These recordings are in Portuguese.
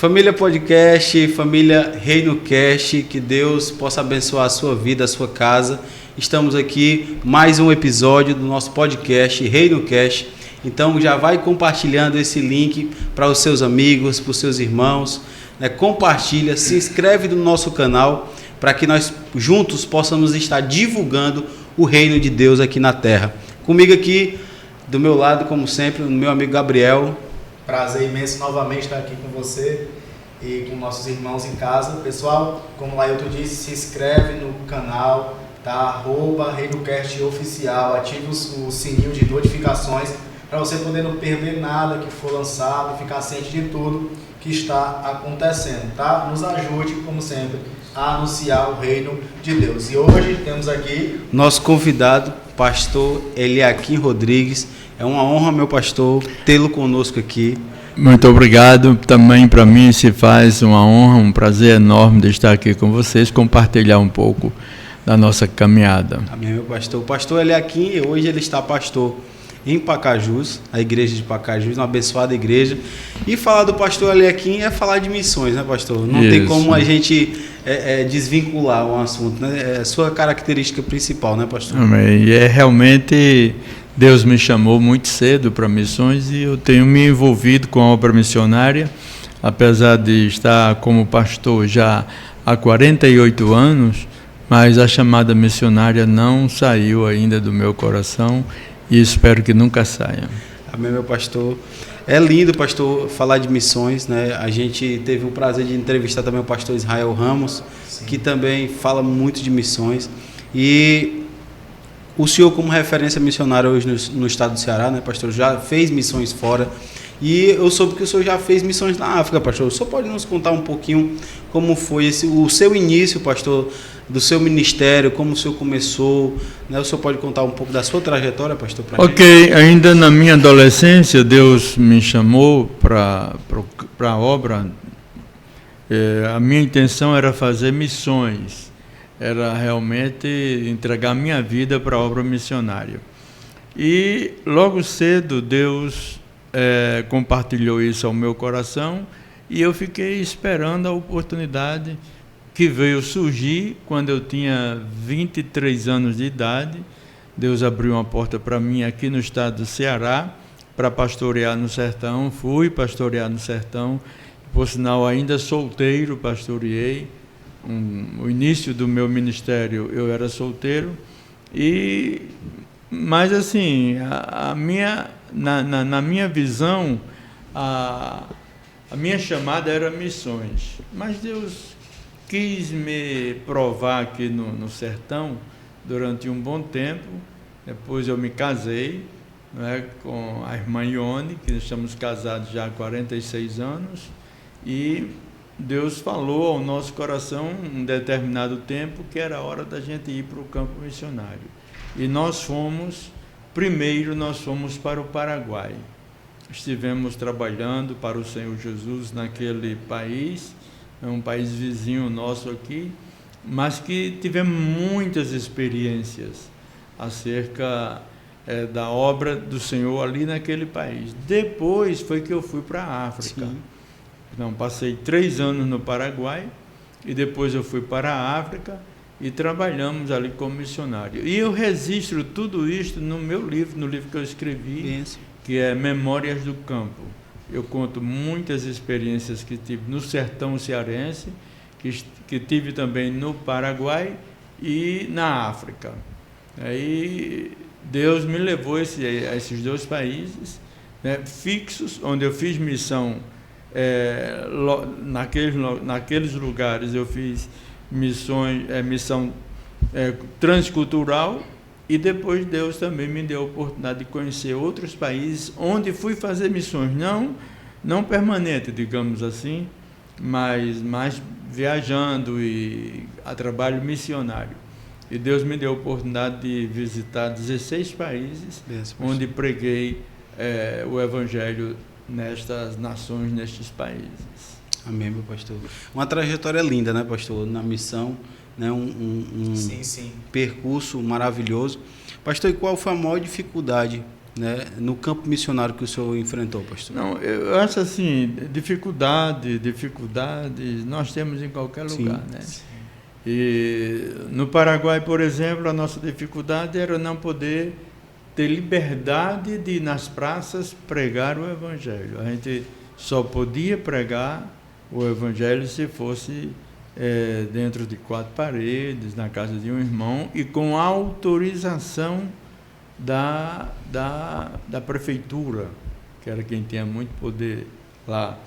Família Podcast, família Reino Cast, que Deus possa abençoar a sua vida, a sua casa. Estamos aqui, mais um episódio do nosso podcast Reino Cast. Então já vai compartilhando esse link para os seus amigos, para os seus irmãos, né? Compartilha, se inscreve no nosso canal para que nós juntos possamos estar divulgando o reino de Deus aqui na terra. Comigo aqui, do meu lado, como sempre, o meu amigo Gabriel. Prazer imenso novamente estar aqui com você e com nossos irmãos em casa. Pessoal, como o Lailton disse, se inscreve no canal, tá? @ReinoCast Oficial, ative o sininho de notificações para você poder não perder nada que for lançado e ficar ciente de tudo que está acontecendo, tá? Nos ajude, como sempre, a anunciar o reino de Deus. E hoje temos aqui nosso convidado, pastor Eliakim Rodrigues. É uma honra, meu pastor, tê-lo conosco aqui. Muito obrigado. Também para mim se faz uma honra, um prazer enorme de estar aqui com vocês, compartilhar um pouco da nossa caminhada. Amém, meu pastor. O pastor Eliakim, hoje ele está pastor em Pacajus, a igreja de Pacajus, uma abençoada igreja. E falar do pastor Eliakim é falar de missões, né, pastor? Não tem como a gente desvincular um assunto, né? É a sua característica principal, né, pastor? Amém. E realmente Deus me chamou muito cedo para missões e eu tenho me envolvido com a obra missionária, apesar de estar como pastor já há 48 anos, mas a chamada missionária não saiu ainda do meu coração e espero que nunca saia. Amém, meu pastor. É lindo, pastor, falar de missões, né? A gente teve o prazer de entrevistar também o pastor Israel Ramos, sim, que também fala muito de missões. E o senhor, como referência missionária hoje no estado do Ceará, né, pastor, já fez missões fora. E eu soube que o senhor já fez missões na África, pastor. O senhor pode nos contar um pouquinho como foi o seu início, pastor, do seu ministério, como o senhor começou, né? O senhor pode contar um pouco da sua trajetória, pastor? Ok, ainda na minha adolescência, Deus me chamou para a obra. A minha intenção era fazer missões. Era realmente entregar minha vida para a obra missionária. E logo cedo Deus compartilhou isso ao meu coração e eu fiquei esperando a oportunidade que veio surgir quando eu tinha 23 anos de idade. Deus abriu uma porta para mim aqui no estado do Ceará para pastorear no sertão. Fui pastorear no sertão, por sinal ainda solteiro, pastoreei. O início do meu ministério eu era solteiro, mas assim, na minha visão, a minha chamada era missões, mas Deus quis me provar aqui no sertão durante um bom tempo. Depois eu me casei, né, com a irmã Ione, que estamos casados já há 46 anos, e Deus falou ao nosso coração em um determinado tempo que era hora da gente ir para o campo missionário. E nós fomos para o Paraguai. Estivemos trabalhando para o Senhor Jesus naquele país, é um país vizinho nosso aqui, mas que tivemos muitas experiências acerca da obra do Senhor ali naquele país. Depois foi que eu fui para a África. Sim. Então, passei 3 anos no Paraguai e depois eu fui para a África e trabalhamos ali como missionário. E eu registro tudo isso no meu livro, no livro que eu escrevi, isso, que é Memórias do Campo. Eu conto muitas experiências que tive no sertão cearense, que tive também no Paraguai e na África. Aí Deus me levou a esses 2 países, né, fixos, onde eu fiz missão. Naqueles lugares eu fiz missão transcultural, e depois Deus também me deu a oportunidade de conhecer outros países onde fui fazer missões, não permanente, digamos assim, mas mais viajando e a trabalho missionário. E Deus me deu a oportunidade de visitar 16 países, onde preguei o Evangelho nestas nações, nestes países. Amém, meu pastor. Uma trajetória linda, né, pastor? Na missão, né? Sim. Percurso maravilhoso. Pastor, e qual foi a maior dificuldade né, no campo missionário que o senhor enfrentou, pastor? Não, eu acho assim, dificuldades nós temos em qualquer lugar, né? E no Paraguai, por exemplo, a nossa dificuldade era não poder ter liberdade de ir nas praças pregar o Evangelho. A gente só podia pregar o Evangelho se fosse dentro de 4 paredes, na casa de um irmão e com autorização da prefeitura, que era quem tinha muito poder lá,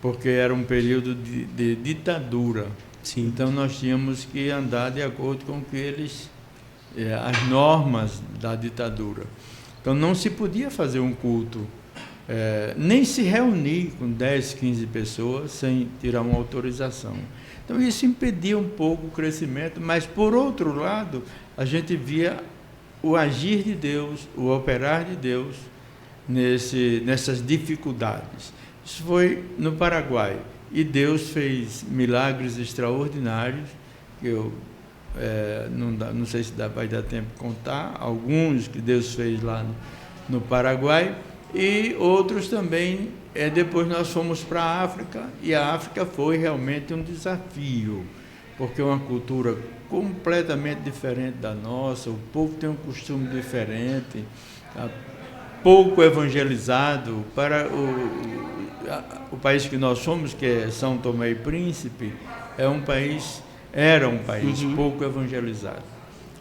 porque era um período de ditadura. Sim. Então nós tínhamos que andar de acordo com que as normas da ditadura. Então não se podia fazer um culto, nem se reunir com 10, 15 pessoas sem tirar uma autorização. Então isso impedia um pouco o crescimento, mas por outro lado, a gente via o agir de Deus, o operar de Deus nessas dificuldades. Isso foi no Paraguai. E Deus fez milagres extraordinários, que eu não sei se vai dar tempo de contar, alguns que Deus fez lá no Paraguai, e outros também, depois nós fomos para a África, e a África foi realmente um desafio, porque é uma cultura completamente diferente da nossa, o povo tem um costume diferente, pouco evangelizado. Para o país que nós somos, que é São Tomé e Príncipe, era um país pouco evangelizado.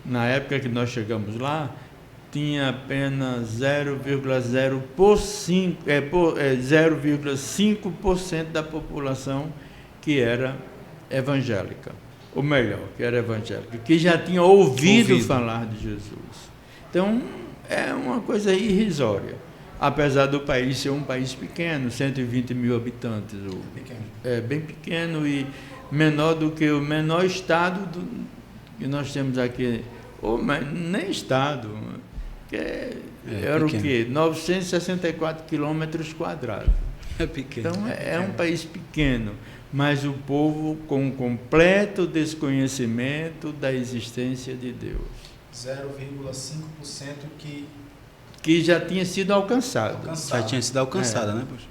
Na época que nós chegamos lá, tinha apenas 0,5% da população que era evangélica, ou melhor, que era evangélica, que já tinha ouvido falar de Jesus. Então, é uma coisa irrisória, apesar do país ser um país pequeno, 120 mil habitantes, bem pequeno e menor do que o menor estado que nós temos aqui, nem estado, que era pequeno. O quê? 964 quilômetros quadrados. É pequeno. Então, é um país pequeno, mas o povo com completo desconhecimento da existência de Deus. 0,5% que já tinha sido alcançado. Já tinha sido alcançada, né, pastor?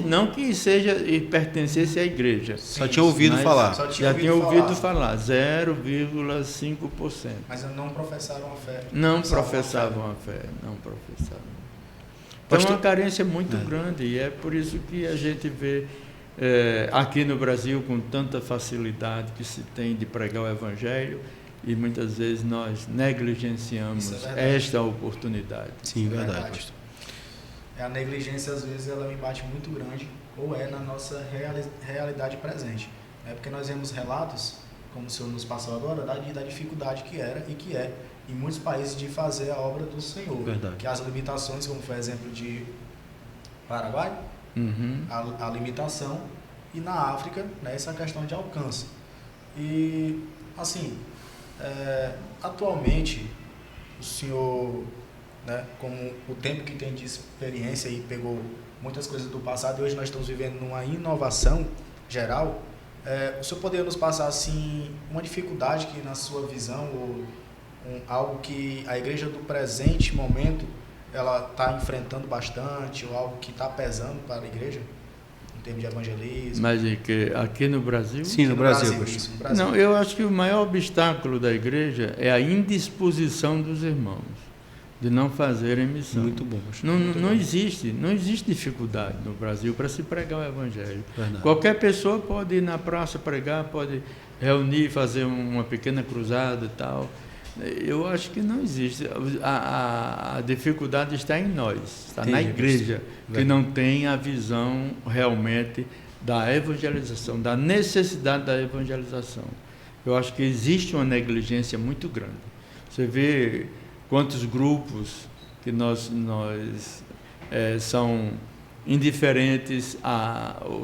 Não que seja e pertencesse à igreja. Sim, só tinha ouvido falar. Já tinha ouvido falar, 0,5%. Mas não professaram a fé. Não professavam a fé. Então é uma carência muito grande, e é por isso que a gente vê aqui no Brasil com tanta facilidade que se tem de pregar o Evangelho, e muitas vezes nós negligenciamos esta oportunidade. Sim, verdade, pastor. A negligência, às vezes, ela é um embate muito grande, ou na nossa realidade presente. Porque nós vemos relatos, como o senhor nos passou agora, da dificuldade que era e que é em muitos países de fazer a obra do Senhor. Verdade. Que as limitações, como foi o exemplo de Paraguai, a limitação, e na África, essa questão de alcance. E, assim, atualmente, o senhor, como o tempo que tem de experiência e pegou muitas coisas do passado, e hoje nós estamos vivendo numa inovação geral, o senhor poderia nos passar assim, uma dificuldade que na sua visão, ou algo que a igreja do presente momento ela está enfrentando bastante, ou algo que está pesando para a igreja em termos de evangelismo? Mas aqui no Brasil? Sim, no Brasil. Não, eu acho que o maior obstáculo da igreja é a indisposição dos irmãos de não fazerem missão. Muito bom. Não existe dificuldade no Brasil para se pregar o Evangelho. Verdade. Qualquer pessoa pode ir na praça pregar, pode reunir, fazer uma pequena cruzada e tal. Eu acho que não existe. A dificuldade está em nós, está na igreja, que não tem a visão realmente da evangelização, da necessidade da evangelização. Eu acho que existe uma negligência muito grande. Você vê quantos grupos que são indiferentes,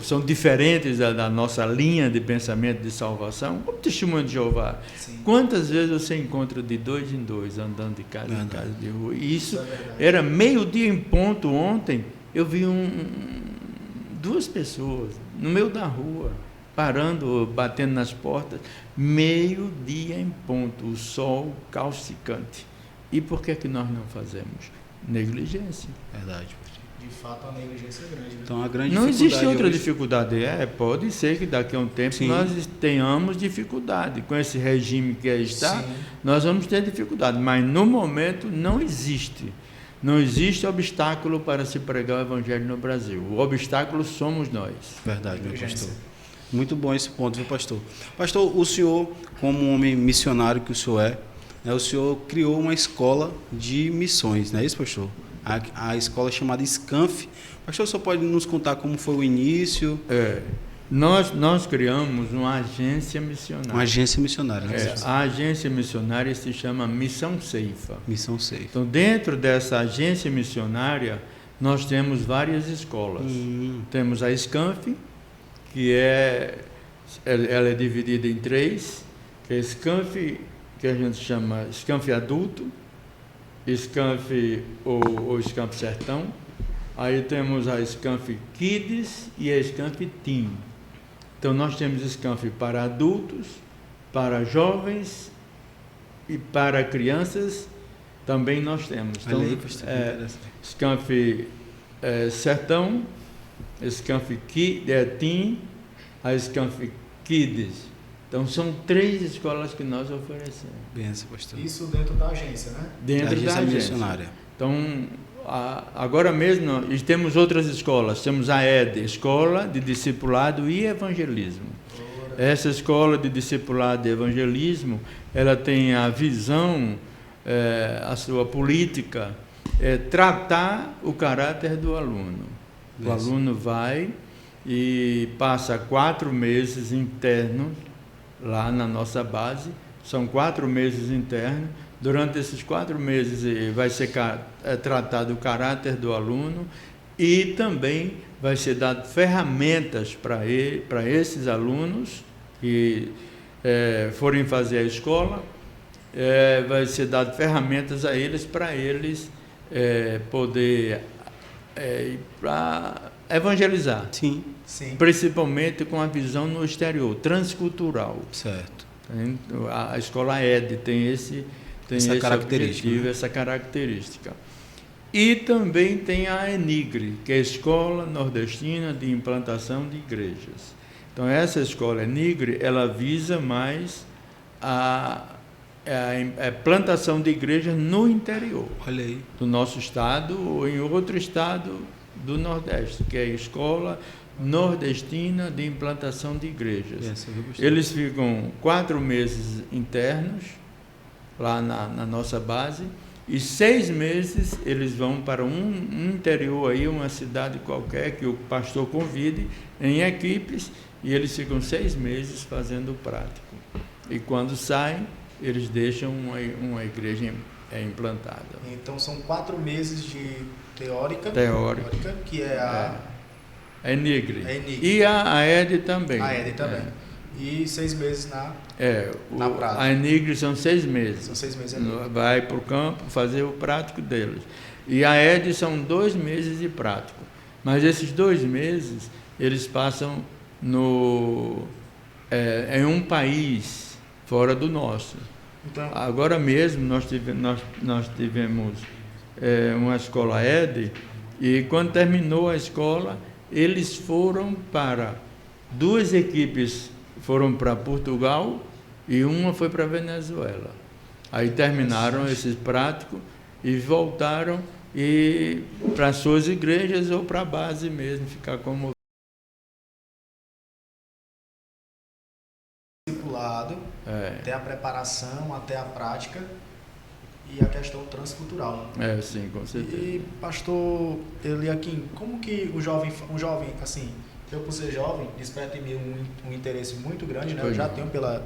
são diferentes da nossa linha de pensamento de salvação, como testemunho de Jeová. Sim. Quantas vezes você encontra de 2 em 2, andando de casa em casa de rua? E isso era meio-dia em ponto ontem, eu vi 2 pessoas no meio da rua, parando, batendo nas portas, meio-dia em ponto, o sol calcicante. E por que nós não fazemos? Negligência. Verdade, pastor. De fato, a negligência é grande. Né? Então, a grande Não existe outra hoje- dificuldade. Pode ser que daqui a um tempo Sim. nós tenhamos dificuldade. Com esse regime que aí está, Sim. nós vamos ter dificuldade. Mas, no momento, não existe. Não existe obstáculo para se pregar o Evangelho no Brasil. O obstáculo somos nós. Verdade, meu Negligência. pastor. Muito bom esse ponto, viu, pastor? Pastor, o senhor, como um homem missionário que o senhor é, né, o senhor criou uma escola de missões, não é isso, pastor? A escola é chamada SCANF. Pastor, o senhor pode nos contar como foi o início? Nós criamos uma agência missionária. Uma agência missionária, né? A agência missionária se chama Missão Ceifa. Missão Safe. Então, dentro dessa agência missionária, nós temos várias escolas. Temos a SCANF, que ela é dividida em 3, que é a SCANF, que a gente chama SCANF adulto, SCANF ou SCANF Sertão. Aí temos a SCANF Kids e a SCANF Teen. Então, nós temos SCANF para adultos, para jovens e para crianças também nós temos. Então, Olha aí, pastor, que interessante. SCANF Sertão, SCANF Teen, a SCANF Kids. Então, são 3 escolas que nós oferecemos. Benção, pastor. Isso dentro da agência, né? Dentro da agência. missionária. Então, agora mesmo, nós temos outras escolas. Temos a ED, Escola de Discipulado e Evangelismo. Essa escola de discipulado e evangelismo, ela tem a visão, a sua política, tratar o caráter do aluno. O Isso. aluno vai e passa 4 meses internos lá na nossa base. São 4 meses internos. Durante esses 4 meses vai ser tratado o caráter do aluno e também vai ser dado ferramentas para esses alunos que forem fazer a escola, vai ser dado ferramentas a eles para eles poder para evangelizar, Sim, Sim. principalmente com a visão no exterior, transcultural. certo. A escola ED tem essa Essa característica, objetivo, né? essa característica. E também tem a ENIGRE, que é a Escola Nordestina de Implantação de Igrejas. Então, essa escola ENIGRE, ela visa mais a plantação de igrejas no interior Olha aí. do nosso estado ou em outro estado do Nordeste, que é a Escola Nordestina de Implantação de Igrejas. Benção, viu, pastor? Eles ficam 4 meses internos lá na nossa base e 6 meses eles vão para um interior aí, uma cidade qualquer que o pastor convide em equipes e eles ficam 6 meses fazendo o prático. E quando saem, eles deixam uma igreja implantada. Então, são 4 meses de teórica, que é a ENIGRE. A ENIGRE. E a ED também. a ED também. E 6 meses na Na prática. a ENIGRE são 6 meses. São 6 meses ali. Vai para o campo fazer o prático deles. E a ED são 2 meses de prático. Mas esses 2 meses, eles passam em um país fora do nosso. Então, Agora mesmo nós tivemos uma escola ED e quando terminou a escola, eles foram para 2 equipes foram para Portugal e uma foi para Venezuela. Aí terminaram esse prático e voltaram e para suas igrejas ou para a base mesmo, ficar como discipulado, até a preparação, até a prática e a questão transcultural. Sim, com certeza. E, pastor Eliakim, como que um jovem assim, eu por ser jovem, desperta em mim um interesse muito grande, né? Eu já tenho pela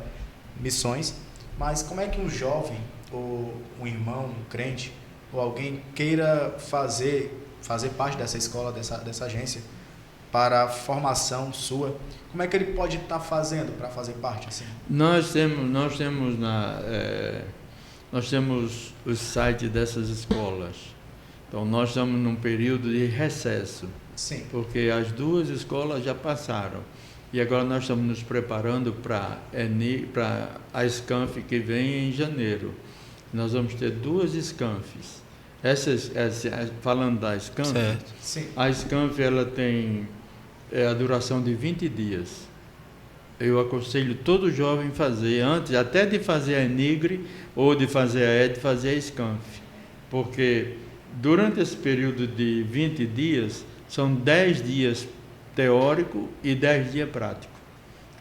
missões, mas como é que um jovem, ou um irmão, um crente, ou alguém queira fazer parte dessa escola, dessa agência, para a formação sua, como é que ele pode estar fazendo para fazer parte assim? Nós temos o site dessas escolas. Então, nós estamos num período de recesso. Sim. Porque as 2 escolas já passaram. E agora nós estamos nos preparando para a SCANF que vem em janeiro. Nós vamos ter 2 SCANFs. Falando da SCANF, Certo. Sim. a SCANF ela tem a duração de 20 dias. Eu aconselho todo jovem fazer, antes até de fazer a ENIGRE ou de fazer a ED, fazer a SCANF. Porque durante esse período de 20 dias, são 10 dias teórico e 10 dias prático.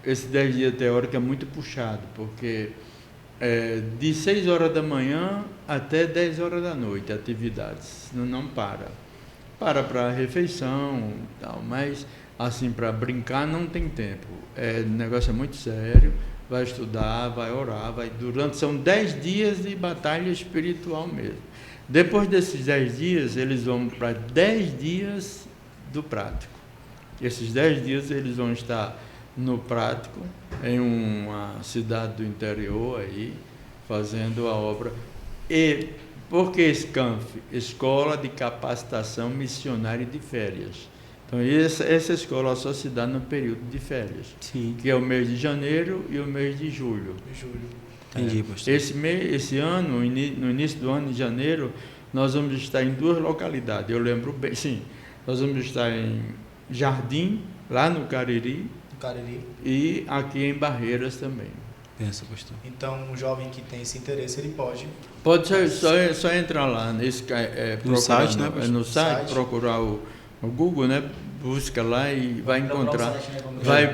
Esse 10 dias teórico é muito puxado, porque de 6 horas da manhã até 10 horas da noite, atividades, não para. Para refeição e tal, mas assim, para brincar não tem tempo. O negócio é muito sério, vai estudar, vai orar, são 10 dias de batalha espiritual mesmo. Depois desses 10 dias, eles vão para 10 dias do prático. Esses 10 dias eles vão estar no prático, em uma cidade do interior aí, fazendo a obra. E por que SCANF? Escola de Capacitação Missionária de Férias. Então, essa escola só se dá no período de férias, Sim. que é o mês de janeiro e o mês de julho. Entendi, pastor. Esse ano, no início do ano de janeiro, nós vamos estar em 2 localidades. Eu lembro bem, sim, nós vamos estar em Jardim, lá no Cariri, e aqui em Barreiras também. Pensa, pastor. Então, um jovem que tem esse interesse, ele pode Só entrar lá No site, né? No site, procurar o Google, né? Busca lá e vai encontrar.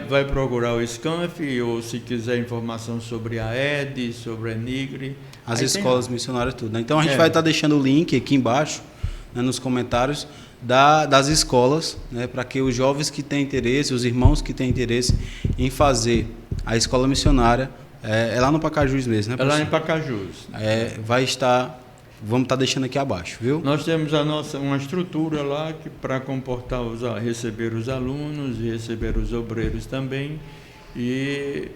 Vai procurar o SCANF, ou se quiser informação sobre a ED, sobre a ENIGRE. As escolas missionárias, tudo, né? Então a gente vai estar deixando o link aqui embaixo, né, nos comentários, das escolas, né, para que os jovens que têm interesse, os irmãos que têm interesse em fazer a escola missionária, é lá no Pacajus mesmo, né? É lá em Pacajus. Vamos estar deixando aqui abaixo, viu? Nós temos uma estrutura lá para comportar, receber os alunos e receber os obreiros também. E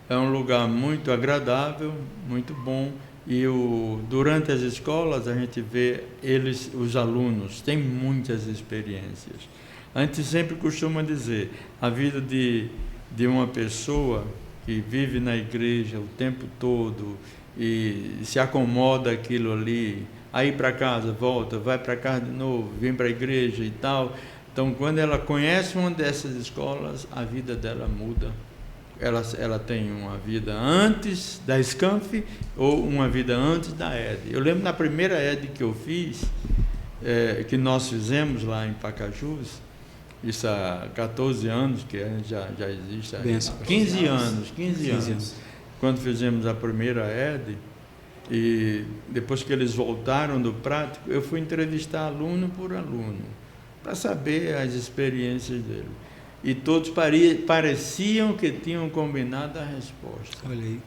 é um lugar muito agradável, muito bom. E durante as escolas a gente vê os alunos têm muitas experiências. A gente sempre costuma dizer, a vida de uma pessoa que vive na igreja o tempo todo e se acomoda aquilo ali, aí para casa, volta, vai para casa de novo, vem para a igreja e tal. Então, quando ela conhece uma dessas escolas, a vida dela muda. Ela tem uma vida antes da SCANF ou uma vida antes da ED. Eu lembro na primeira ED que eu fiz, que nós fizemos lá em Pacajus, isso há 14 anos, que já existe, 15 anos. Quando fizemos a primeira ED, e depois que eles voltaram do prático, eu fui entrevistar aluno por aluno, para saber as experiências dele. E todos pareciam que tinham combinado a resposta. Olha aí.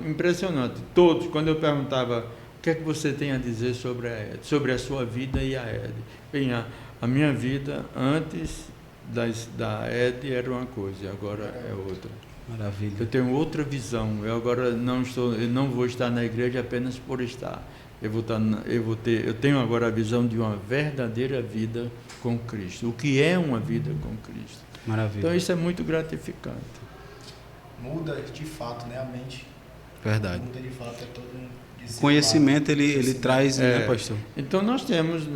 Impressionante. Todos, quando eu perguntava o que é que você tem a dizer sobre a ED, sobre a sua vida e a ED. Bem, a minha vida antes da ED era uma coisa, agora é outra. Maravilha. Eu tenho outra visão. Eu agora não vou estar na igreja apenas por estar. Eu tenho agora a visão de uma verdadeira vida com Cristo. O que é uma vida com Cristo? Maravilha. Então isso é muito gratificante. Muda de fato, né, a mente. Verdade. Muda de fato, é todo um discipulado. Conhecimento ele traz, né, pastor? Então nós temos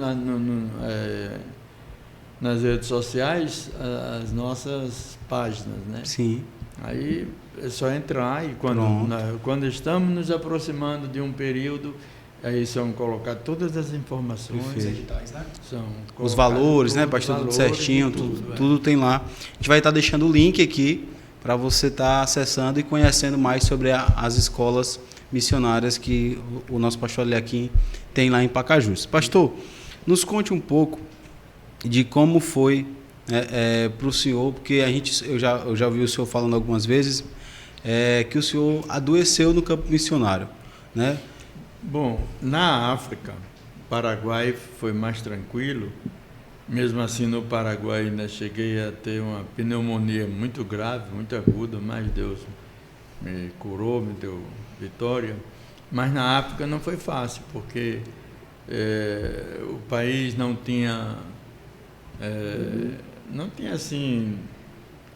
nas redes sociais as nossas páginas, né? Sim. Aí é só entrar e quando estamos nos aproximando de um período, aí são colocadas todas as informações. Editais, né? Os valores, né, pastor? Tudo certinho, tudo tem lá. A gente vai estar deixando o link aqui para você estar acessando e conhecendo mais sobre as escolas missionárias que o nosso pastor Eliakim tem lá em Pacajus. Pastor, nos conte um pouco de como foi para o senhor, porque eu já ouvi o senhor falando algumas vezes que o senhor adoeceu no campo missionário, né? Bom, na África, Paraguai foi mais tranquilo. Mesmo assim, no Paraguai ainda cheguei a ter uma pneumonia muito grave, muito aguda, mas Deus me curou, me deu vitória. Mas na África não foi fácil, porque o país não tinha assim,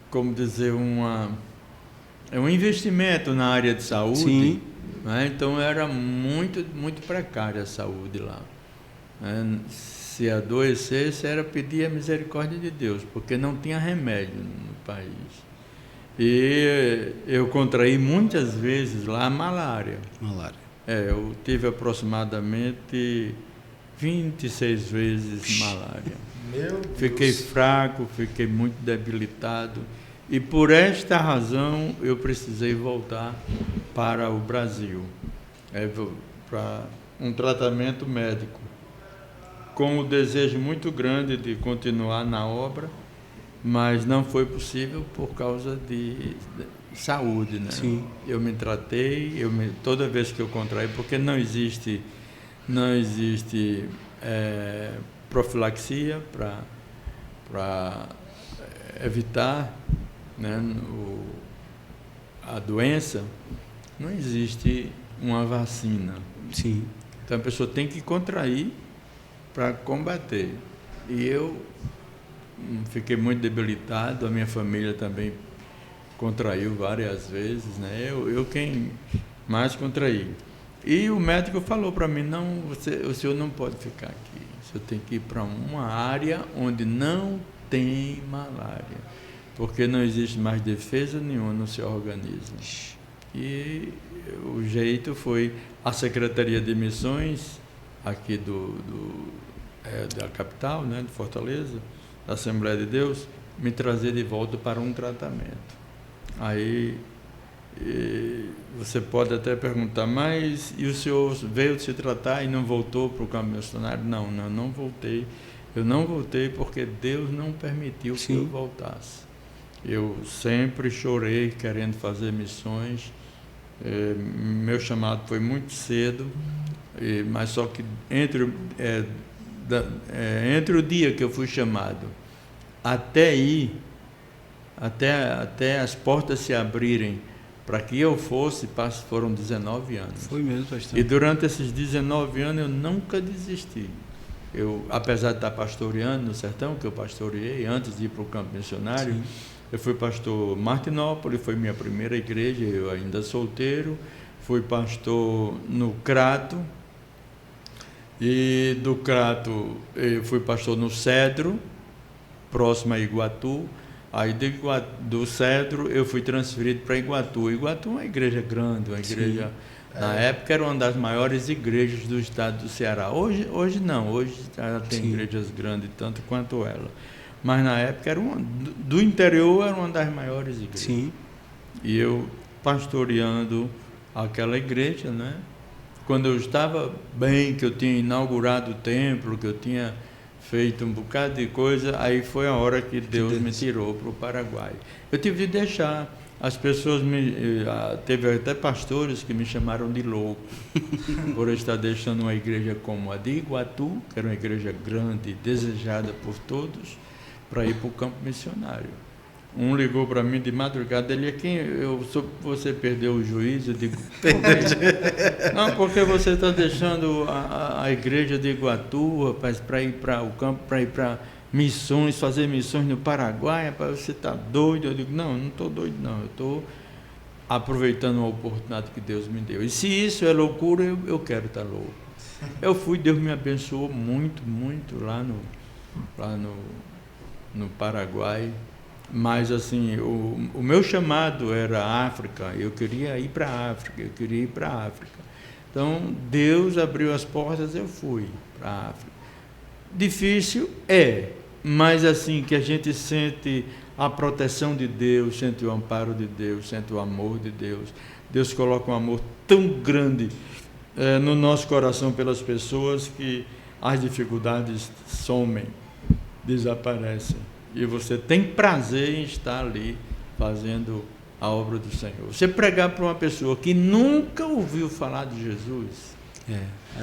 como dizer, um investimento na área de saúde. Sim. Né? Então era muito, muito precária a saúde lá. né? Se adoecesse, era pedir a misericórdia de Deus, porque não tinha remédio no país. E eu contraí muitas vezes lá a malária. Eu tive aproximadamente 26 vezes malária. Meu Deus. Fiquei fraco, fiquei muito debilitado. E por esta razão eu precisei voltar para o Brasil, para um tratamento médico, com o desejo muito grande de continuar na obra, mas não foi possível por causa de saúde, né? Sim. Eu me tratei, toda vez que eu contraí, porque não existe profilaxia para evitar, né, a doença, não existe uma vacina. Sim. Então a pessoa tem que contrair para combater. E eu fiquei muito debilitado, a minha família também contraiu várias vezes, né? Eu quem mais contraí. E o médico falou para mim, não, o senhor não pode ficar aqui, o senhor tem que ir para uma área onde não tem malária, porque não existe mais defesa nenhuma no seu organismo. E o jeito foi a Secretaria de Missões aqui da capital, né, de Fortaleza, da Assembleia de Deus, me trazer de volta para um tratamento. Aí você pode até perguntar, mas e o senhor veio se tratar e não voltou para o campo missionário? Não voltei. Eu não voltei porque Deus não permitiu que eu voltasse. Eu sempre chorei querendo fazer missões. Meu chamado foi muito cedo, mas só que entre o dia que eu fui chamado até as portas se abrirem para que eu fosse, foram 19 anos. Foi mesmo, pastor. E durante esses 19 anos eu nunca desisti. Apesar de estar pastoreando no sertão, que eu pastoreei antes de ir para o campo missionário, sim, eu fui pastor Martinópolis, foi minha primeira igreja, eu ainda solteiro. Fui pastor no Crato, e do Crato eu fui pastor no Cedro, próximo a Iguatu. Aí do Cedro eu fui transferido para Iguatu. Iguatu é uma igreja grande, uma igreja, na época era uma das maiores igrejas do estado do Ceará. Hoje não, hoje já tem, sim, igrejas grandes tanto quanto ela. Mas na época do interior era uma das maiores igrejas. Sim. E eu pastoreando aquela igreja, né? Quando eu estava bem, que eu tinha inaugurado o templo, que eu tinha feito um bocado de coisa, aí foi a hora que Deus me tirou para o Paraguai. Eu tive de deixar, as pessoas teve até pastores que me chamaram de louco, por eu estar deixando uma igreja como a de Iguatu, que era uma igreja grande, desejada por todos, para ir para o campo missionário. Um ligou para mim de madrugada, ele você perdeu o juízo? Eu digo, não, porque você está deixando a igreja de Iguatu, rapaz, para ir para o campo, para ir para missões, fazer missões no Paraguai, rapaz, você está doido? Eu digo, não estou doido não, eu estou aproveitando a oportunidade que Deus me deu. E se isso é loucura, eu quero estar louco. Eu fui, Deus me abençoou muito, muito lá no Paraguai. Mas assim, o meu chamado era África, eu queria ir para a África, Então, Deus abriu as portas, eu fui para a África. Difícil mas assim, que a gente sente a proteção de Deus, sente o amparo de Deus, sente o amor de Deus. Deus coloca um amor tão grande no nosso coração pelas pessoas que as dificuldades somem, desaparecem. E você tem prazer em estar ali fazendo a obra do Senhor. Você pregar para uma pessoa que nunca ouviu falar de Jesus,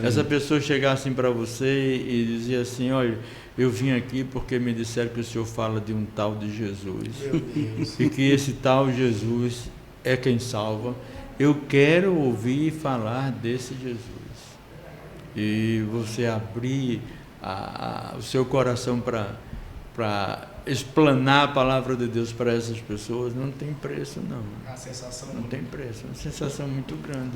essa pessoa chegar assim para você e dizer assim, olha, eu vim aqui porque me disseram que o senhor fala de um tal de Jesus, e que esse tal Jesus é quem salva. Eu quero ouvir falar desse Jesus. E você abrir o seu coração para explanar a palavra de Deus para essas pessoas, não tem preço não. A sensação não tem preço, é uma sensação muito grande.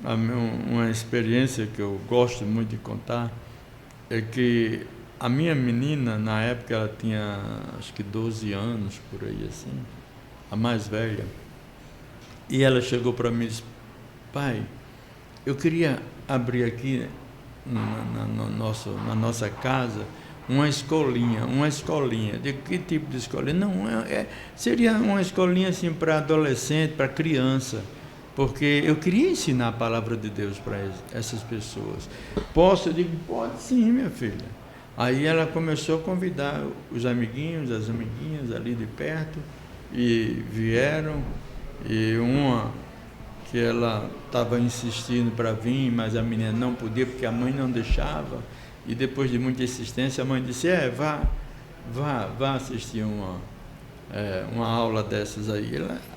uma experiência que eu gosto muito de contar é que a minha menina, na época, ela tinha acho que 12 anos, por aí assim, a mais velha, e ela chegou para mim e disse: pai, eu queria abrir aqui na nossa casa uma escolinha. De que tipo de escolinha? Não, seria uma escolinha assim para adolescente, para criança, porque eu queria ensinar a palavra de Deus para essas pessoas. Posso? Eu digo: pode sim, minha filha. Aí ela começou a convidar os amiguinhos, as amiguinhas ali de perto, e vieram, e uma que ela estava insistindo para vir, mas a menina não podia porque a mãe não deixava, e depois de muita insistência a mãe disse: vá assistir uma aula dessas aí.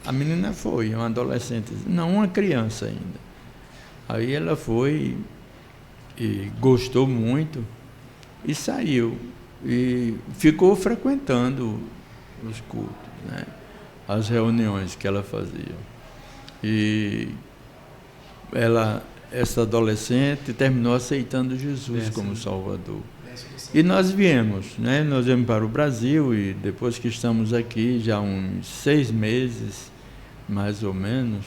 A menina foi, uma adolescente, não, uma criança ainda. Aí ela foi e gostou muito e saiu e ficou frequentando os cultos, né? As reuniões que ela fazia. E essa adolescente terminou aceitando Jesus como Salvador. E nós viemos, né? Nós viemos para o Brasil, e depois que estamos aqui, já uns 6 meses, mais ou menos,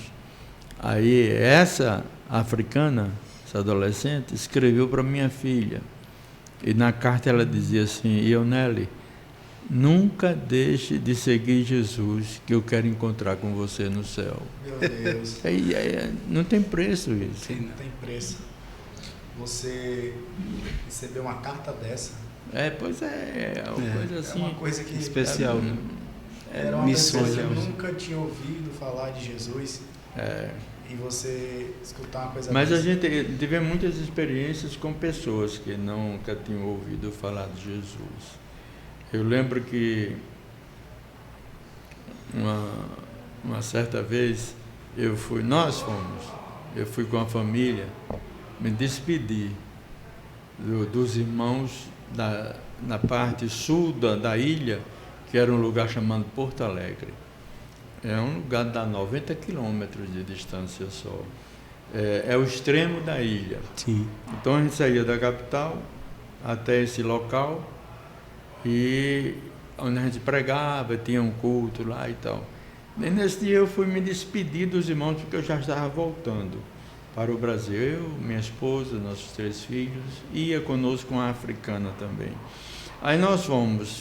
aí essa africana, essa adolescente, escreveu para minha filha, e na carta ela dizia assim: Ioneli, nunca deixe de seguir Jesus, que eu quero encontrar com você no céu. Meu Deus. Não tem preço isso. Sim, não tem preço. Você recebeu uma carta dessa? Pois é uma coisa assim. É uma coisa que especial, né? Era uma Missões, pessoa que né? nunca tinha ouvido falar de Jesus. E você escutar uma coisa Mas dessa. a gente teve muitas experiências com pessoas que nunca tinham ouvido falar de Jesus. Eu lembro que uma certa vez eu fui com a família, me despedi dos irmãos na parte sul da ilha, que era um lugar chamado Porto Alegre. É um lugar que dá 90 quilômetros de distância só. É o extremo da ilha. Sim. Então a gente saía da capital até esse local, e onde a gente pregava, tinha um culto lá e tal. E nesse dia eu fui me despedir dos irmãos, porque eu já estava voltando para o Brasil. Eu, minha esposa, nossos 3 filhos, ia conosco uma africana também. Aí nós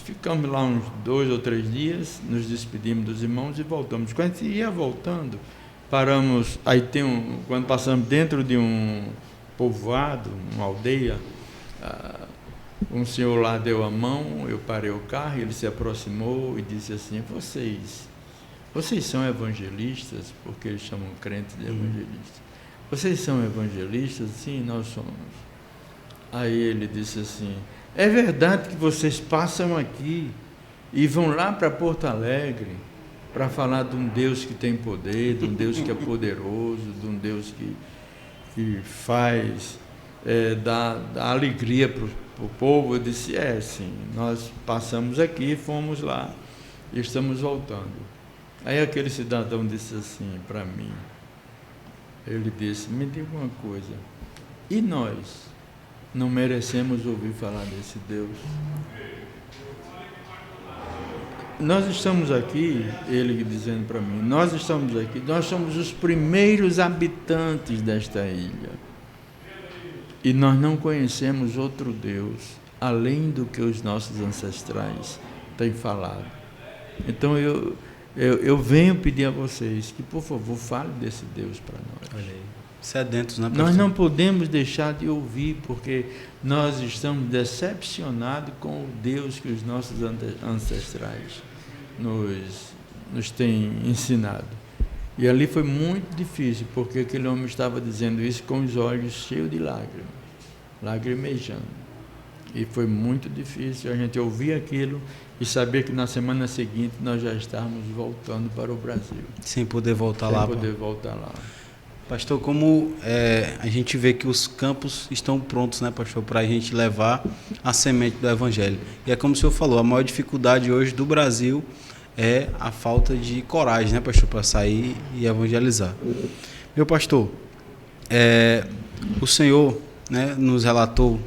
ficamos lá uns 2 ou 3 dias, nos despedimos dos irmãos e voltamos. Quando a gente ia voltando, paramos, aí quando passamos dentro de um povoado, uma aldeia, um senhor lá deu a mão, eu parei o carro, ele se aproximou e disse assim: vocês são evangelistas? Porque eles chamam crentes de evangelistas. Vocês são evangelistas? Sim, nós somos. Aí ele disse assim: é verdade que vocês passam aqui e vão lá para Porto Alegre para falar de um Deus que tem poder, de um Deus que é poderoso, de um Deus que faz, dá alegria para o povo? Eu disse: sim, nós passamos aqui, fomos lá e estamos voltando. Aí aquele cidadão disse assim para mim, ele disse: me diga uma coisa, e nós não merecemos ouvir falar desse Deus? Nós estamos aqui, ele dizendo para mim, nós estamos aqui, nós somos os primeiros habitantes desta ilha, e nós não conhecemos outro Deus, além do que os nossos ancestrais têm falado. Então eu venho pedir a vocês que, por favor, fale desse Deus para nós. Olha aí. Sedentos, né, pastor? Nós não podemos deixar de ouvir, porque nós estamos decepcionados com o Deus que os nossos ancestrais nos têm ensinado. E ali foi muito difícil, porque aquele homem estava dizendo isso com os olhos cheios de lágrimas, lagrimejando. E foi muito difícil a gente ouvir aquilo e saber que na semana seguinte nós já estávamos voltando para o Brasil. Sem poder voltar lá. Sem poder voltar lá. Pastor, como a gente vê que os campos estão prontos, né, pastor, para a gente levar a semente do Evangelho. E é como o senhor falou, a maior dificuldade hoje do Brasil é a falta de coragem, né, pastor, para sair e evangelizar. Meu pastor, O Senhor, né, nos relatou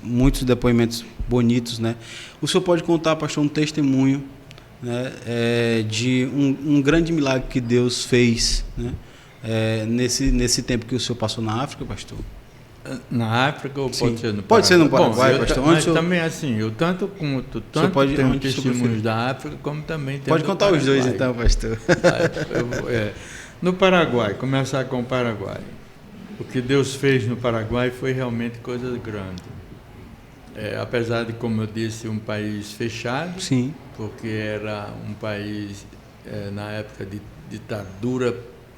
muitos depoimentos bonitos, né? O senhor pode contar, pastor, um testemunho, né, de um grande milagre que Deus fez, né, nesse tempo que o senhor passou na África, pastor? Na África ou Sim. pode ser no Paraguai? Pode ser no Paraguai, pastor. Mas também assim, eu tanto tenho testemunhos da África, como também tenho Pode contar os dois então, pastor. No Paraguai, começar com o Paraguai. O que Deus fez no Paraguai foi realmente coisa grande. Apesar de, como eu disse, um país fechado, sim, porque era um país na época de ditadura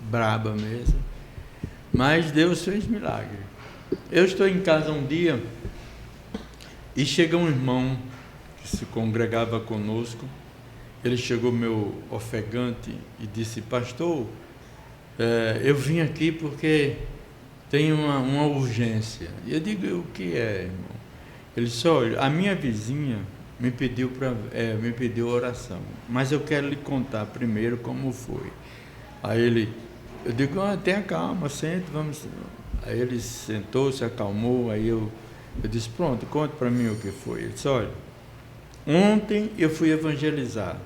braba mesmo, mas Deus fez milagre. Eu estou em casa um dia e chega um irmão que se congregava conosco. Ele chegou meu ofegante e disse: pastor, eu vim aqui porque tem uma urgência. E eu digo: o que é, irmão? Ele disse: olha, a minha vizinha me pediu oração, mas eu quero lhe contar primeiro como foi. Aí eu digo: tenha calma, sente, vamos. Aí ele sentou, se acalmou, aí eu disse: pronto, conte para mim o que foi. Ele disse: olha, ontem eu fui evangelizar.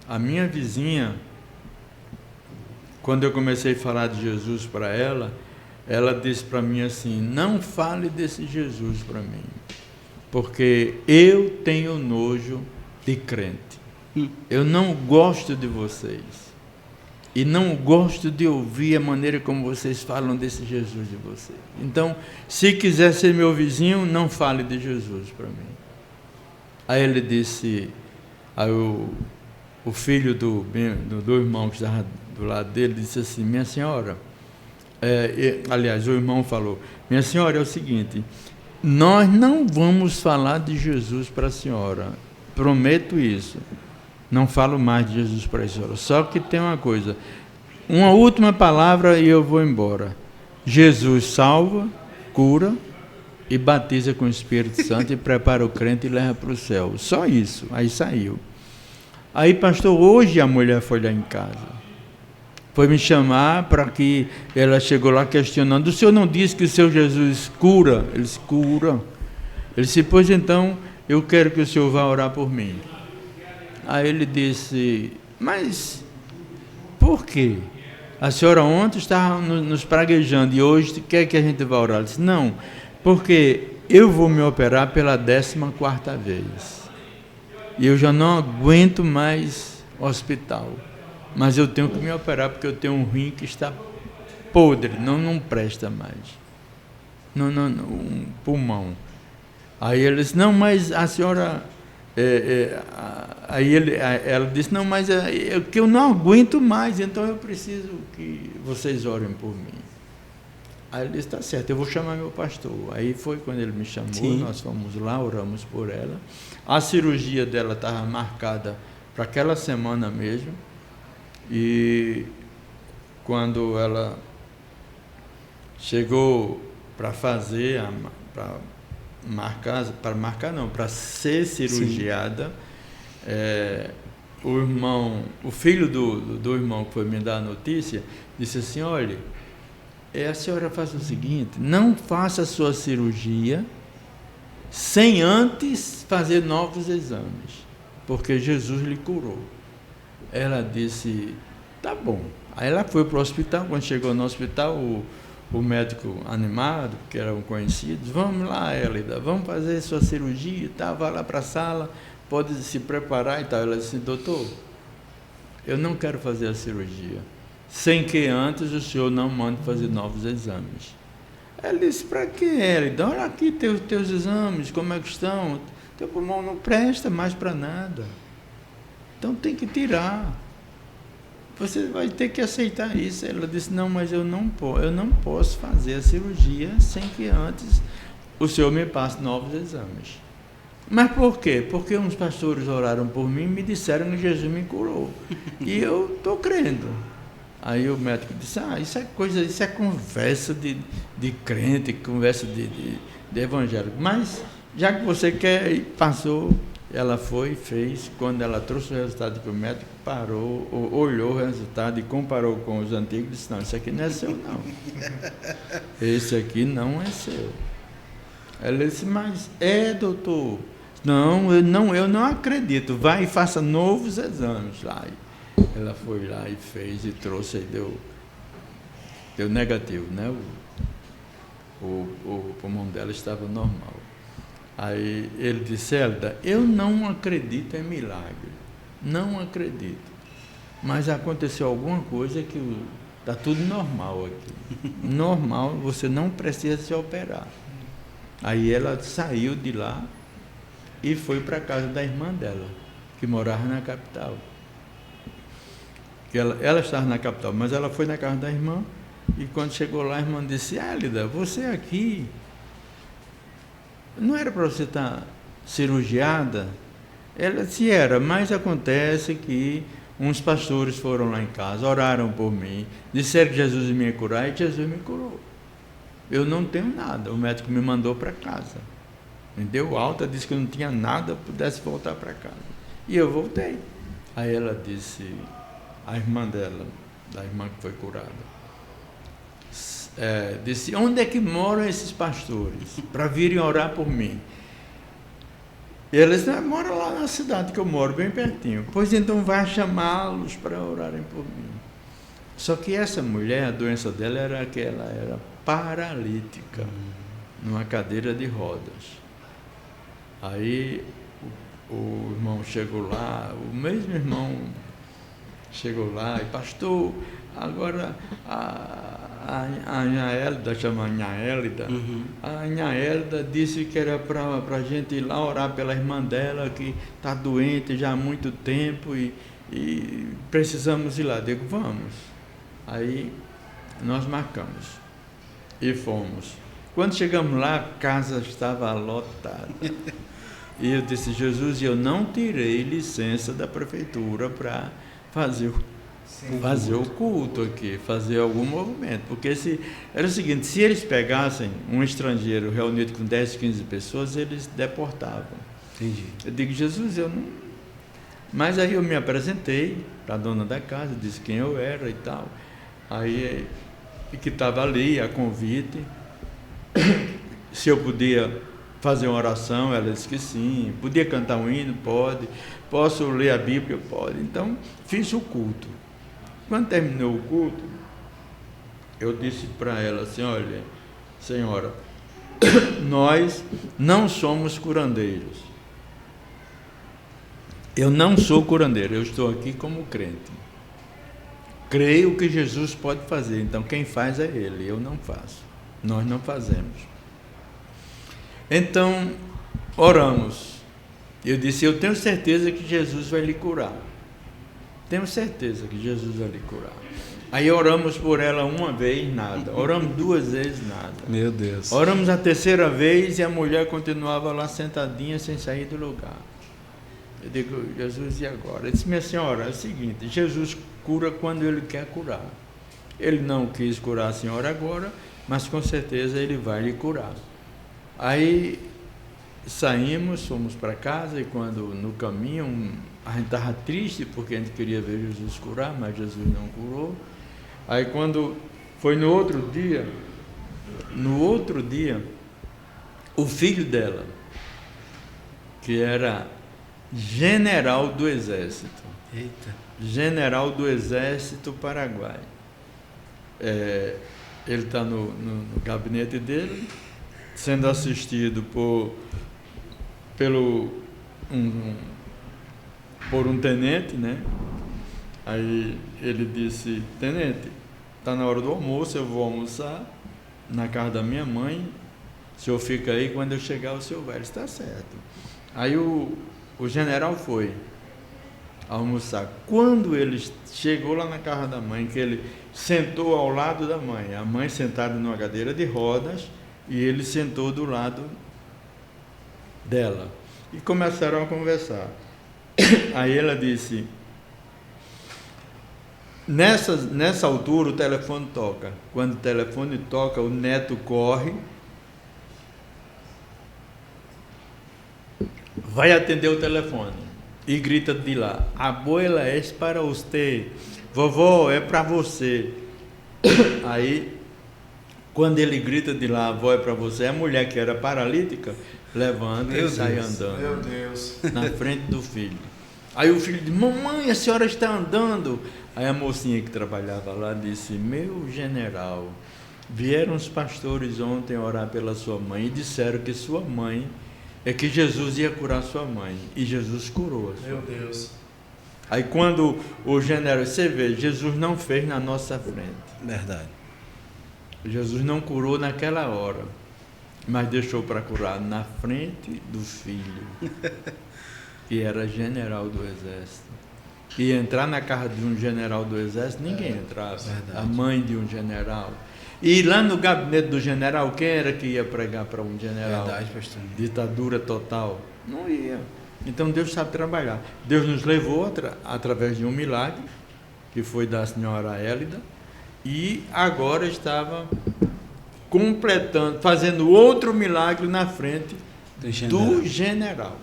A minha vizinha, quando eu comecei a falar de Jesus para ela, ela disse para mim assim: não fale desse Jesus para mim, porque eu tenho nojo de crente. Eu não gosto de vocês. E não gosto de ouvir a maneira como vocês falam desse Jesus de vocês. Então, se quiser ser meu vizinho, não fale de Jesus para mim. Aí ele disse, aí o filho do irmão que estava do lado dele disse assim: minha senhora, aliás, o irmão falou: minha senhora, é o seguinte, nós não vamos falar de Jesus para a senhora, prometo isso. Não falo mais de Jesus para a senhora. Só que tem uma coisa, uma última palavra e eu vou embora. Jesus salva, cura e batiza com o Espírito Santo e prepara o crente e leva para o céu. Só isso. Aí saiu. Aí, pastor, hoje a mulher foi lá em casa. Foi me chamar para que ela chegou lá questionando: o senhor não disse que o seu Jesus cura? Ele disse: cura. Ele disse: pois então eu quero que o senhor vá orar por mim. Aí ele disse: mas por quê? A senhora ontem estava nos praguejando e hoje quer que a gente vá orar. Ele disse: não, porque eu vou me operar pela 14ª vez. E eu já não aguento mais hospital. Mas eu tenho que me operar porque eu tenho um rim que está podre, não presta mais. Um pulmão. Aí ele disse: não, mas a senhora... Aí ela disse: não, mas que eu não aguento mais, então eu preciso que vocês orem por mim. Aí ele disse: tá certo, eu vou chamar meu pastor. Aí foi quando ele me chamou. Sim. Nós fomos lá, oramos por ela. A cirurgia dela estava marcada para aquela semana mesmo, e quando ela chegou para fazer, para ser cirurgiada, o filho do irmão que foi me dar a notícia disse assim: olha, a senhora faz o seguinte, não faça a sua cirurgia sem antes fazer novos exames, porque Jesus lhe curou. Ela disse: tá bom. Aí ela foi para o hospital. Quando chegou no hospital, o médico animado, que eram conhecidos: vamos lá, Elida, vamos fazer sua cirurgia e tal, vá lá para a sala, pode se preparar e tal. Ela disse: doutor, eu não quero fazer a cirurgia sem que antes o senhor não mande fazer novos exames. Ela disse: para que, Elida? Olha aqui teus exames, como é que estão? Teu pulmão não presta mais para nada. Então tem que tirar. Você vai ter que aceitar isso. Ela disse: não, mas eu não posso fazer a cirurgia sem que antes o senhor me passe novos exames. Mas por quê? Porque uns pastores oraram por mim e me disseram que Jesus me curou. E eu estou crendo. Aí o médico disse: isso é conversa de crente, conversa de evangélico. Mas já que você quer, passou, Ela foi e fez. Quando ela trouxe o resultado, que o médico parou, olhou o resultado e comparou com os antigos, e disse: não, isso aqui não é seu, não. Esse aqui não é seu. Ela disse: mas doutor. Não, eu não acredito. Vai e faça novos exames lá. Ela foi lá e fez e trouxe e deu negativo, né? O pulmão dela estava normal. Aí ele disse: Hélida, eu não acredito em milagre, não acredito, mas aconteceu alguma coisa que está tudo normal aqui, normal, você não precisa se operar. Aí ela saiu de lá e foi para a casa da irmã dela, que morava na capital. Ela estava na capital, mas ela foi na casa da irmã, e quando chegou lá, a irmã disse: Hélida, você aqui, não era para você estar cirurgiada? Ela disse: era, mas acontece que uns pastores foram lá em casa, oraram por mim, disseram que Jesus me ia curar, e Jesus me curou. Eu não tenho nada, o médico me mandou para casa, me deu alta, disse que eu não tinha nada, pudesse voltar para casa. E eu voltei. Aí ela disse, a irmã dela, da irmã que foi curada, disse: onde é que moram esses pastores para virem orar por mim? E eles moram lá na cidade que eu moro, bem pertinho. Pois então vai chamá-los para orarem por mim. Só que essa mulher, a doença dela era que ela era paralítica, numa cadeira de rodas. Aí o irmão chegou lá, o mesmo irmão chegou lá e: pastor, agora a Nha Hélida, chama Nha Hélida, a Nha Hélida disse que era para a gente ir lá orar pela irmã dela, que está doente já há muito tempo e precisamos ir lá. Digo: vamos. Aí nós marcamos e fomos. Quando chegamos lá, a casa estava lotada. E eu disse: Jesus, eu não tirei licença da prefeitura para fazer o culto aqui, fazer algum movimento, porque era o seguinte: se eles pegassem um estrangeiro reunido com 10, 15 pessoas, eles deportavam. Entendi. Eu digo: Jesus, eu não... Mas aí eu me apresentei para a dona da casa, disse quem eu era e tal, aí que estava ali a convite, se eu podia fazer uma oração, ela disse que sim, podia cantar um hino, pode, posso ler a Bíblia, pode. Então fiz o culto. Quando terminou o culto, eu disse para ela assim: olha, senhora, nós não somos curandeiros. Eu não sou curandeiro, eu estou aqui como crente. Creio que Jesus pode fazer, então quem faz é Ele, eu não faço. Nós não fazemos. Então, oramos. Eu disse: eu tenho certeza que Jesus vai lhe curar. Tenho certeza que Jesus vai lhe curar. Aí oramos por ela uma vez, nada. Oramos 2 vezes, nada. Meu Deus. Oramos a 3ª vez e a mulher continuava lá sentadinha, sem sair do lugar. Eu digo: Jesus, e agora? Ele disse: minha senhora, é o seguinte, Jesus cura quando Ele quer curar. Ele não quis curar a senhora agora, mas com certeza Ele vai lhe curar. Aí saímos, fomos para casa, e quando no caminho a gente estava triste porque a gente queria ver Jesus curar, mas Jesus não curou. Aí quando foi no outro dia, o filho dela, que era general do exército, general do exército paraguaio, ele está no gabinete dele, sendo assistido por um tenente, né? Aí ele disse: tenente, está na hora do almoço, eu vou almoçar na casa da minha mãe, o senhor fica aí, quando eu chegar o senhor vai. Está certo. Aí o general foi almoçar. Quando ele chegou lá na casa da mãe, que ele sentou ao lado da mãe, a mãe sentada numa cadeira de rodas, e ele sentou do lado dela. E começaram a conversar. Aí ela disse: nessa altura o telefone toca. Quando o telefone toca, o neto corre. vai atender o telefone e grita de lá: abuela, é para você, vovó, é para você. Aí, quando ele grita de lá, a avó é para você, a mulher que era paralítica levanta e sai andando. Meu Deus. Na frente do filho. Aí o filho diz: mamãe, a senhora está andando. Aí a mocinha que trabalhava lá disse: meu general, vieram os pastores ontem orar pela sua mãe e disseram que sua mãe, que Jesus ia curar sua mãe. E Jesus curou a sua mãe. Meu Deus. Aí quando o general, você vê, Jesus não fez na nossa frente. Verdade. Jesus não curou naquela hora, mas deixou para curar na frente do filho, que era general do exército. E entrar na casa de um general do exército, ninguém entrava. A mãe de um general. E lá no gabinete do general, quem era que ia pregar para um general? Verdade, pastor. Ditadura total. Não ia. Então Deus sabe trabalhar. Deus nos levou através de um milagre, que foi da senhora Hélida, e agora estava completando, fazendo outro milagre na frente do general.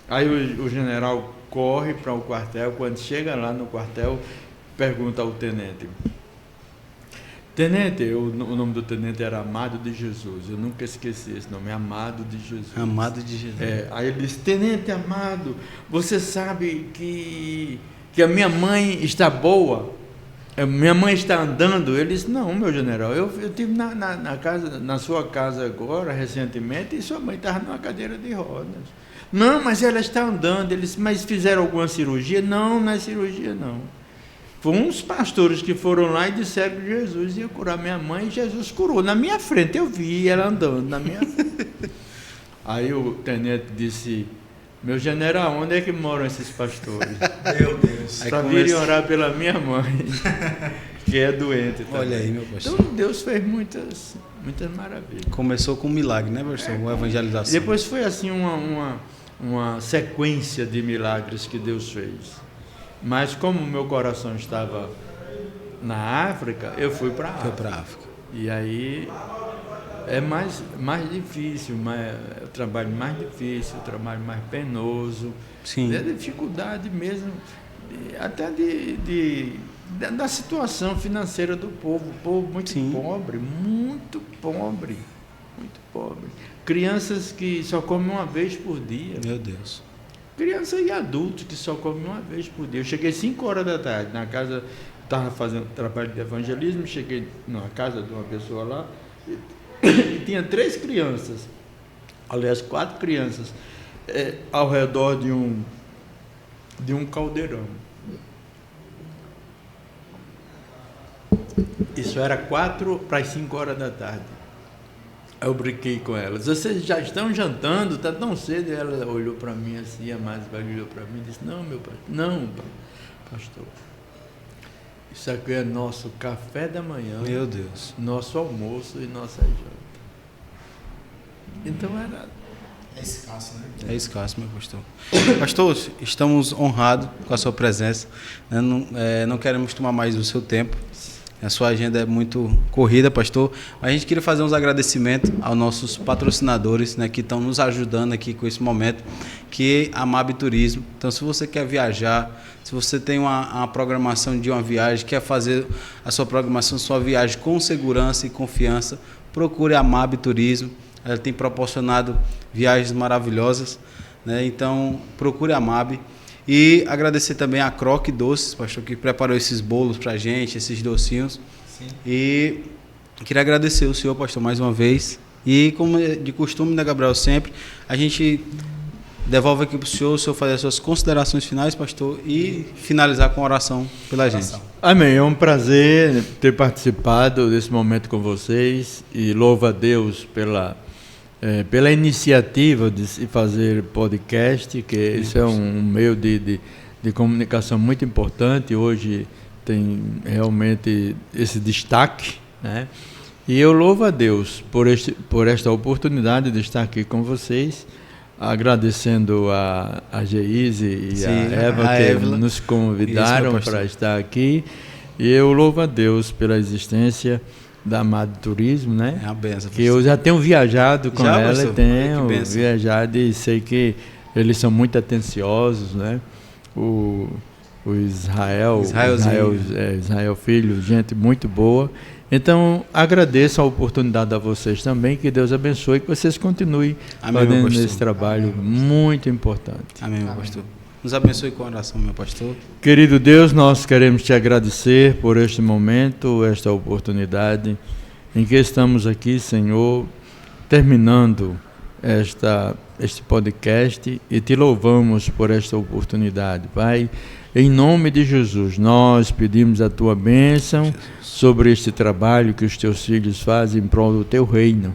Aí o general corre para o quartel. Quando chega lá no quartel, pergunta ao tenente: tenente, o nome do tenente era Amado de Jesus, eu nunca esqueci esse nome, Amado de Jesus. Amado de Jesus. Aí ele disse: tenente Amado, você sabe que a minha mãe está boa? Minha mãe está andando? Ele disse: não, meu general, eu estive na sua casa agora, recentemente, e sua mãe estava numa cadeira de rodas. Não, mas ela está andando. Ele disse: mas fizeram alguma cirurgia? Não, não é cirurgia não. Foram uns pastores que foram lá e disseram que Jesus ia curar minha mãe, e Jesus curou. Na minha frente, eu vi ela andando, na minha frente. Aí o tenente disse: meu general, onde é que moram esses pastores? Meu Deus. Para virem orar pela minha mãe, que é doente também. Olha aí, meu pastor. Então Deus fez muitas maravilhas. Começou com um milagre, né, pastor? Uma evangelização. Depois foi assim uma sequência de milagres que Deus fez. Mas como o meu coração estava na África, eu fui para a África. Foi para a África. E aí é mais difícil, o trabalho mais difícil, o trabalho mais penoso. Sim. É dificuldade mesmo, até da situação financeira do povo. O povo muito Sim. pobre, muito pobre, muito pobre. Crianças que só comem uma vez por dia. Meu Deus. Criança e adultos que só comem uma vez por dia. Eu cheguei 5 horas da tarde na casa, estava fazendo trabalho de evangelismo, cheguei na casa de uma pessoa lá e tinha 3 crianças, aliás 4 crianças, ao redor de um caldeirão. Isso era 4 para as 5 horas da tarde. Eu brinquei com elas: vocês já estão jantando? Está tão cedo? E ela olhou para mim assim, a mais velha olhou para mim e disse: não, meu pai, não, pastor. Isso aqui é nosso café da manhã, Meu Deus. nosso almoço e nossa janta. Então era... É escasso, né? É escasso, meu pastor. Pastor, estamos honrados com a sua presença. Não queremos tomar mais o seu tempo. A sua agenda é muito corrida, pastor. A gente queria fazer uns agradecimentos aos nossos patrocinadores, né, que estão nos ajudando aqui com esse momento, que é a MAB Turismo. Então, se você quer viajar, se você tem uma programação de uma viagem, quer fazer a sua programação, sua viagem com segurança e confiança, procure a MAB Turismo. Ela tem proporcionado viagens maravilhosas, né? Então, procure a MAB. E agradecer também a Croque Doces, pastor, que preparou esses bolos para a gente, esses docinhos. Sim. E queria agradecer o senhor, pastor, mais uma vez. E como de costume, né, Gabriel, sempre, a gente devolve aqui para o senhor fazer as suas considerações finais, pastor, e finalizar com a oração pela gente. Amém. É um prazer ter participado desse momento com vocês e louvo a Deus pela iniciativa de se fazer podcast, que isso é um meio de comunicação muito importante. Hoje tem realmente esse destaque, né? E eu louvo a Deus por esta oportunidade de estar aqui com vocês, agradecendo a Geise e a Eva nos convidaram para estar aqui. E eu louvo a Deus pela existência da MAB Turismo, né? É uma benção. Que eu já tenho viajado com ela, pastor? tenho viajado e sei que eles são muito atenciosos, né? O Israel Filho, gente muito boa. Então, agradeço a oportunidade a vocês também, que Deus abençoe e que vocês continuem fazendo esse trabalho muito importante. Amém, meu pastor. Nos abençoe com a oração, meu pastor. Querido Deus, nós queremos te agradecer por este momento, esta oportunidade em que estamos aqui, Senhor, terminando este podcast e te louvamos por esta oportunidade, Pai. Em nome de Jesus, nós pedimos a tua bênção sobre este trabalho que os teus filhos fazem em prol do teu reino,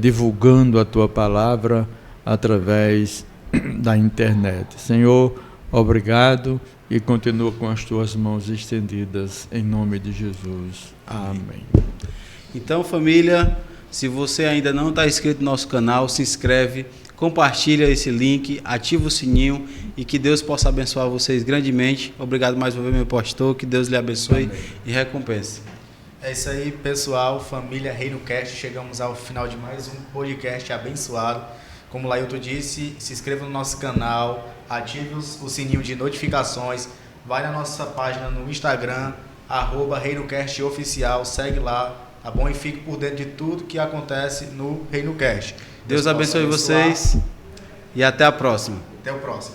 divulgando a tua palavra através da internet. Senhor, obrigado e continua com as tuas mãos estendidas em nome de Jesus. Amém. Então, família, se você ainda não está inscrito no nosso canal, se inscreve, compartilha esse link, ativa o sininho e que Deus possa abençoar vocês grandemente. Obrigado mais uma vez, meu pastor, que Deus lhe abençoe. Amém. E recompense. É isso aí, pessoal, família Reino Cast, chegamos ao final de mais um podcast abençoado. Como o Lailton disse, se inscreva no nosso canal, ative o sininho de notificações, vai na nossa página no Instagram, @ReinoCastOficial, segue lá, tá bom? E fique por dentro de tudo que acontece no Reino Cast. Deus abençoe vocês e até a próxima. Até o próximo.